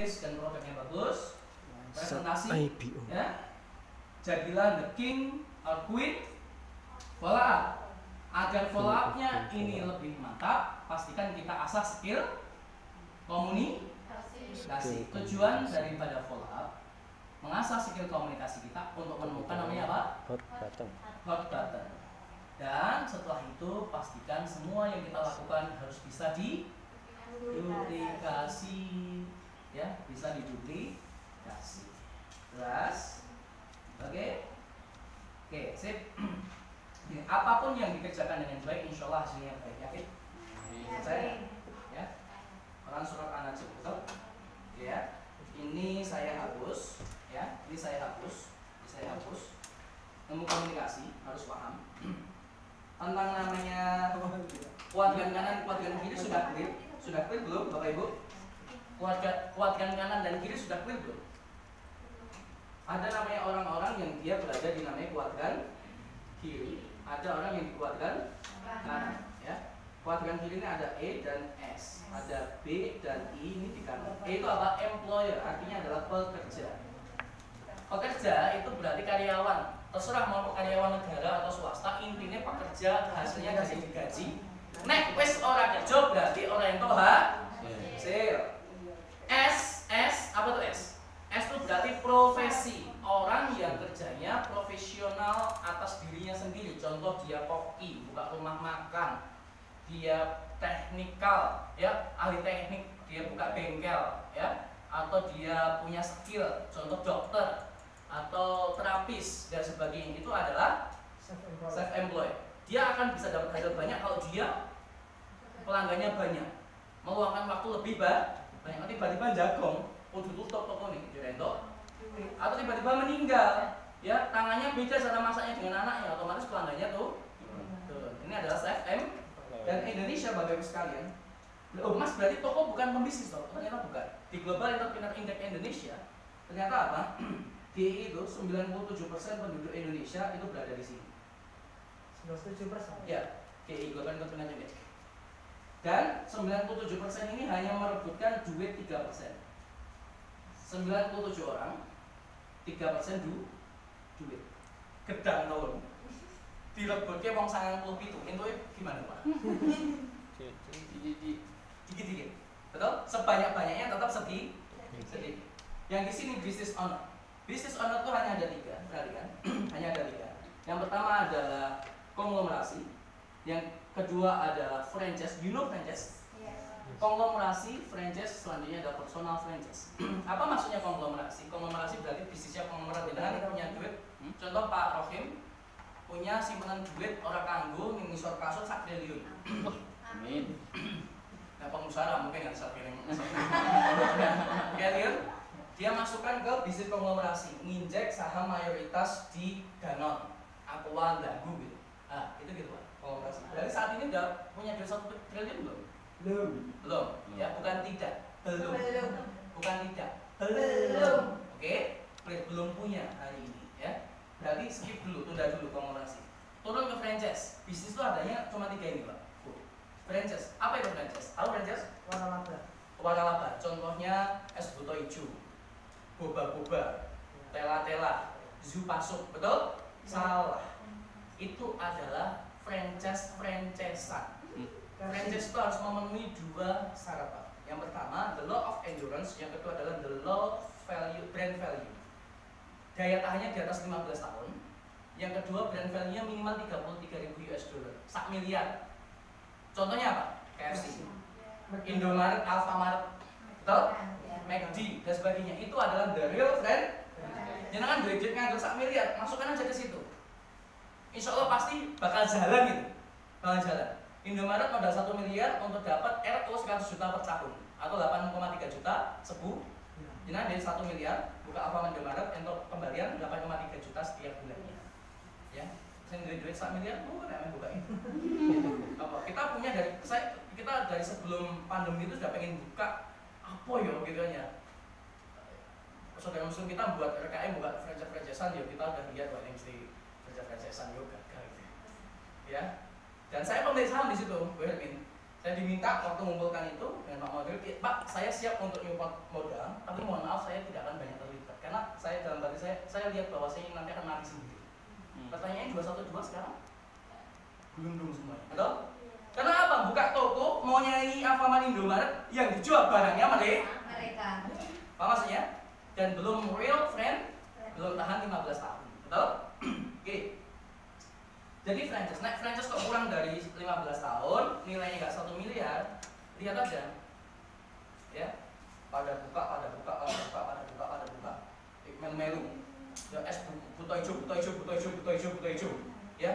bisnis dan produknya bagus, presentasi, ya, jadilah the king or queen, follow up. Agar follow up-nya ini lebih mantap, pastikan kita asah skill komunikasi. Tujuan daripada follow up, mengasah skill komunikasi kita untuk menemukan namanya apa? Hot button. Dan setelah itu pastikan semua yang kita lakukan harus bisa diduplikasi, ya, bisa diduplikasi. Jelas? Oke, sip. Apapun yang dikerjakan dengan baik, insya Allah hasilnya baik. Yakin? Saya, ya. Orang surat An-Najm, betul? Ya. Ini saya hapus, ya. Ini saya hapus. Ilmu komunikasi harus paham. Tentang namanya kuatkan kanan, kuatkan kiri sudah clear belum, Bapak Ibu? Kuatkan kanan dan kiri sudah clear belum? Ada namanya orang-orang yang dia berada di namanya kuatkan kiri, ada orang yang dikuatkan kanan, ya. Kuatkan kiri ini ada E dan S, ada B dan I ini di kanan. E itu apa? Employer, artinya adalah pekerja. Pekerja itu berarti karyawan, terserah mau karyawan negara atau swasta, intinya pekerja, hasilnya dari digaji. Nek wis ora kerja berarti orang yang hasil. S apa tuh S? S itu berarti profesi, orang yang kerjanya profesional atas dirinya sendiri. Contoh dia koki, buka rumah makan, dia teknikal, ya, ahli teknik, dia buka bengkel, ya, atau dia punya skill, contoh dokter atau terapis dan sebagainya. Itu adalah self-employed. Dia akan bisa dapat hasil banyak kalau dia pelanggannya banyak, meluangkan waktu lebih banyak. Tiba-tiba jagong, tutup toko nih, dirento, atau tiba-tiba meninggal, ya, tangannya beda cara masaknya dengan anaknya, otomatis pelanggannya tuh. Ini adalah self-employed. Dan Indonesia, Bapak Ibu sekalian, oh Mas, berarti toko bukan pembisnis toh? Ternyata bukan. Di Global Entrepreneur Index Indonesia, ternyata apa? Di itu 97% penduduk Indonesia itu berada di sini. 97%? Ya, GI Global Entrepreneur Index. Dan 97% ini hanya merebutkan duit 3%. 97 orang, 3% duit. Gedang tahun. Direbutke wong 90 pitu, entuke gimana, Pak? Dikit-dikit. Betul? Sebanyak-banyaknya tetap sedikit. Yang di sini business owner. Business owner itu hanya ada 3, perhatikan. Hanya ada 3. Yang pertama adalah konglomerasi. Yang kedua adalah franchise. You know franchise? Konglomerasi, franchise, selanjutnya ada personal franchise. Apa maksudnya konglomerasi? Konglomerasi berarti bisnisnya konglomerat, dengan punya duit. Contoh Pak Rohim punya simpanan duit orang kanggo ngisor kasut 1 triliun. Amin. Nah, pengusaha mungkin nggak bisa piring. Triliun dia masukkan ke bisnis konglomerasi, nginjek saham mayoritas di Danone, Aqua, Lagu gitu. Nah, itu gitu Pak, konglomerasi. Berarti saat ini udah punya duit 1 triliun belum? Belum. Ya, bukan tidak. Belum. Bukan tidak. Belum. Oke, belum punya hari ini, ya. Berarti skip dulu, tunda dulu konglomerasi. Turun ke franchise. Bisnis itu adanya cuma 3 ini, Pak. Franchise. Apa itu franchise? Tahu franchise? Waralaba. Contohnya es buto hijau, boba-boba, tela-tela, Zupasuk. Betul? Salah. Itu adalah franchise-franchisean. Franchise itu harus memenuhi 2 syarat, Pak. Yang pertama, the law of endurance. Yang kedua adalah the law value, brand value. Daya tahannya di atas 15 tahun. Yang kedua, brand value-nya minimal 33.000 US dollar, 1 miliar. Contohnya apa? KFC, Indomaret, Alfamart, betul? McD dan sebagainya. Itu adalah the real brand. Jangan duit nganggur 1 miliar, masukkan aja ke situ. Insya Allah pasti bakal jalan gitu. Bakal jalan. Indomaret modal 1 miliar untuk dapat RO 100 juta per tahun atau 8,3 juta sebulan. Jadi dari 1 miliar buka Alfamart Indomaret untuk kembalian 8,3 juta setiap bulannya. Ya, saya duit 1 miliar, namanya bukain. Kita punya kita dari sebelum pandemi itu sudah pengen buka apa ya gitu ya. Saudara muslim kita buat RKM, buat franchise-franchisean, ya kita udah lihat bahwa mesti franchise-franchisean juga gagal gitu. Ya. Dan saya pemilik saham di situ, Bu Hermin. Saya diminta waktu mengumpulkan itu dengan Pak Model, Pak, saya siap untuk nyupport modal, tapi saya lihat bahwasanya nanti akan mati sendiri. Pertanyaannya 212 sekarang belum semuanya, betul? Karena apa? Buka toko mau nyari Alfamart, Indomaret yang dijual barangnya mereka. Apa maksudnya? Dan belum real friend, belum tahan 15 tahun, betul? Oke. Jadi franchise kok kurang dari 15 tahun, nilainya nggak 1 miliar, lihat aja, ya. Pada buka, melu, ya es buto hijau, ya.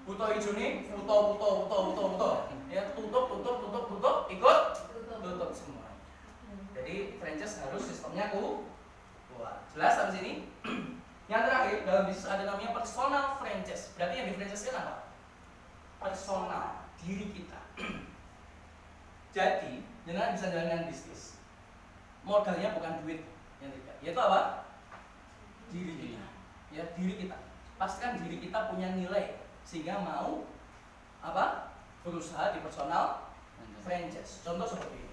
Buto hijau nih, buto, ya tutup, ikut tutup semua. Jadi franchise harus sistemnya kuat. Jelas sampai sini? Yang terakhir dalam bisnis ada namanya personal franchise. Berarti yang di franchise kan apa? Personal, diri kita. Jadi, dengan bisa jalankan bisnis, modalnya bukan duit yang tidak, yaitu apa? Diri kita. Ya, diri kita. Pastikan diri kita punya nilai sehingga mau apa? Berusaha di personal franchise. Contoh seperti ini.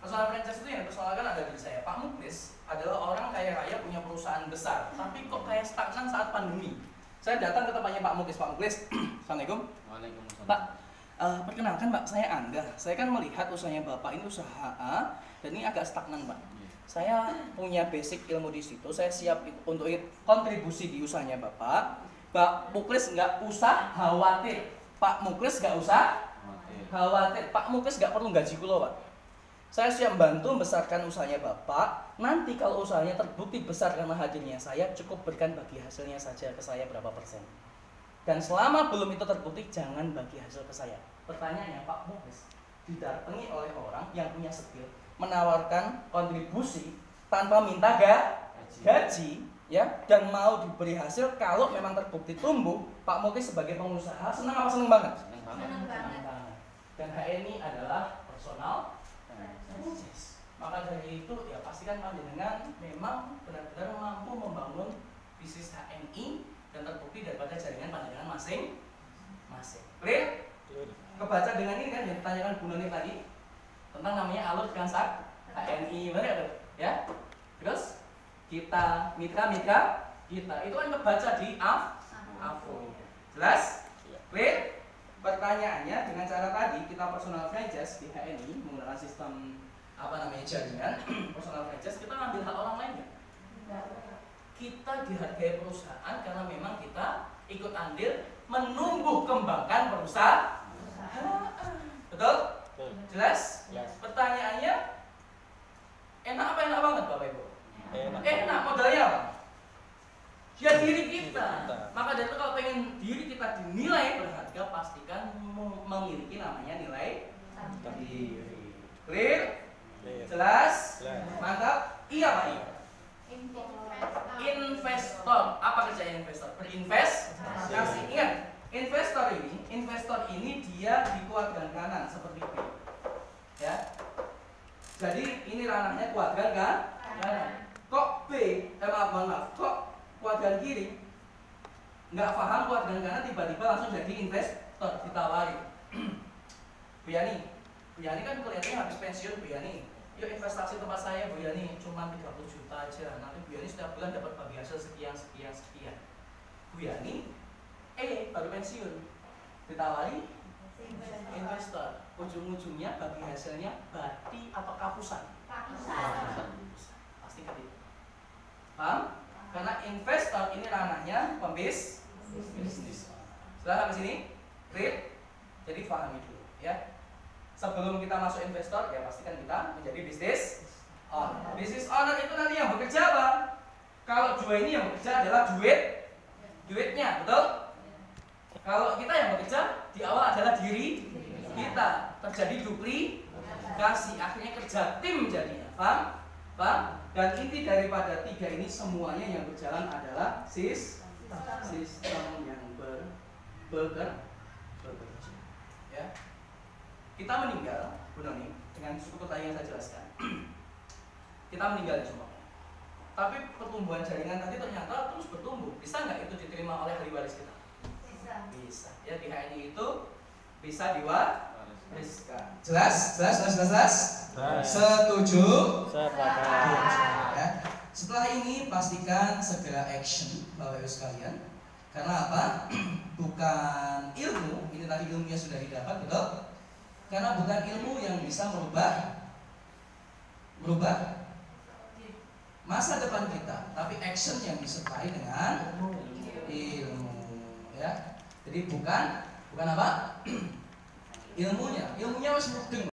Personal franchise itu yang dipersoalkan ada di saya. Pak Muklis adalah orang kaya raya punya perusahaan besar, tapi kok kayak stagnan saat pandemi. Saya datang ke tempatnya Pak Muklis. Assalamualaikum. Waalaikumsalam. Pak, perkenalkan Pak, saya Angga. Saya kan melihat usahanya Bapak ini usaha A, dan ini agak stagnan Pak. Saya punya basic ilmu di situ. Saya siap untuk kontribusi di usahanya Bapak. Pak Muklis nggak usah khawatir. Pak Muklis nggak usah khawatir. Pak Muklis nggak perlu gaji kulo Pak. Saya siap membantu membesarkan usahanya Bapak. Nanti kalau usahanya terbukti besar karena hadirnya saya, cukup berikan bagi hasilnya saja ke saya berapa persen. Dan selama belum itu terbukti, jangan bagi hasil ke saya. Pertanyaannya, Pak Muklis didatangi oleh orang yang punya skill, menawarkan kontribusi tanpa minta gaji, ya, dan mau diberi hasil kalau memang terbukti tumbuh. Pak Muklis sebagai pengusaha senang apa senang banget? Senang banget. Dan HNI adalah personal. Maka dari itu ya pastikan panjenengan memang benar-benar mampu membangun bisnis HNI dan terbukti daripada jaringan panjenengan masing-masing. Clear? Kebaca dengan ini kan yang ditanyakan Bu Noni tadi tentang namanya alur transak HNI, benar ya? Ya. Terus kita mitra kita itu kan kebaca di AFO. Jelas? Clear? Pertanyaannya dengan cara tadi kita personal franchise di HNI menggunakan sistem jaringan personal franchise, kita ngambil hak orang lain nggak? Kita dihargai perusahaan karena memang kita ikut andil menumbuh kembangkan perusahaan. Betul? Jelas? Pertanyaannya enak apa enak banget Bapak Ibu? Enak. Modalnya apa? Ya diri kita. Maka dari itu kalau pengen diri kita dinilai berharga, pastikan memiliki namanya nilai diri. Clear? Jelas? Mantap? Iya Pak? Investor. Apa kerja investor? Berinvestasi. Ingat, investor ini dia di kuadran kanan seperti ini. Ya. Jadi ini ranahnya kuadran kanan. Kok maaf, kok kuadran kiri? Nggak paham kuadran kanan, tiba-tiba langsung jadi investor, ditawari. Bu Yani kan kelihatannya habis pensiun. Bu Yani, yuk investasi tempat saya Bu Yani, cuma 30 juta aja. Nanti Bu Yani setiap bulan dapat bagi hasil sekian. Bu Yani baru pensiun, ditawari investor, ujung-ujungnya bagi hasilnya bati atau kapusan. Pasti kan itu. Paham? Karena investor ini ranahnya pembisnis. Setelah sampai sini, clear? Jadi pahami dulu, ya. Sebelum kita masuk investor, ya pastikan kita menjadi business owner. Business owner itu nanti yang bekerja apa? Kalau dua ini yang bekerja adalah duitnya, betul? Kalau kita yang bekerja di awal adalah diri kita, terjadi duplikasi, akhirnya kerja tim jadinya. Paham? Dan inti daripada tiga ini semuanya yang berjalan adalah sistem yang bekerja. Ya. Kita meninggal, Bu Noni, dengan struktur tadi yang saya jelaskan. Kita meninggal di Sumpah. Tapi pertumbuhan jaringan tadi ternyata terus bertumbuh. Bisa nggak itu diterima oleh ahli waris kita? Bisa. Ya, di HNI itu bisa diwariskan. Jelas? Setuju? Sepakat. Ya. setelah ini pastikan segera action Bapak Ibu sekalian. Karena apa? Bukan ilmu, ini tadi ilmunya sudah didapat, betul? Karena bukan ilmu yang bisa merubah masa depan kita, tapi action yang disertai dengan ilmu, ya. Jadi bukan apa? Ilmunya harus mudeng.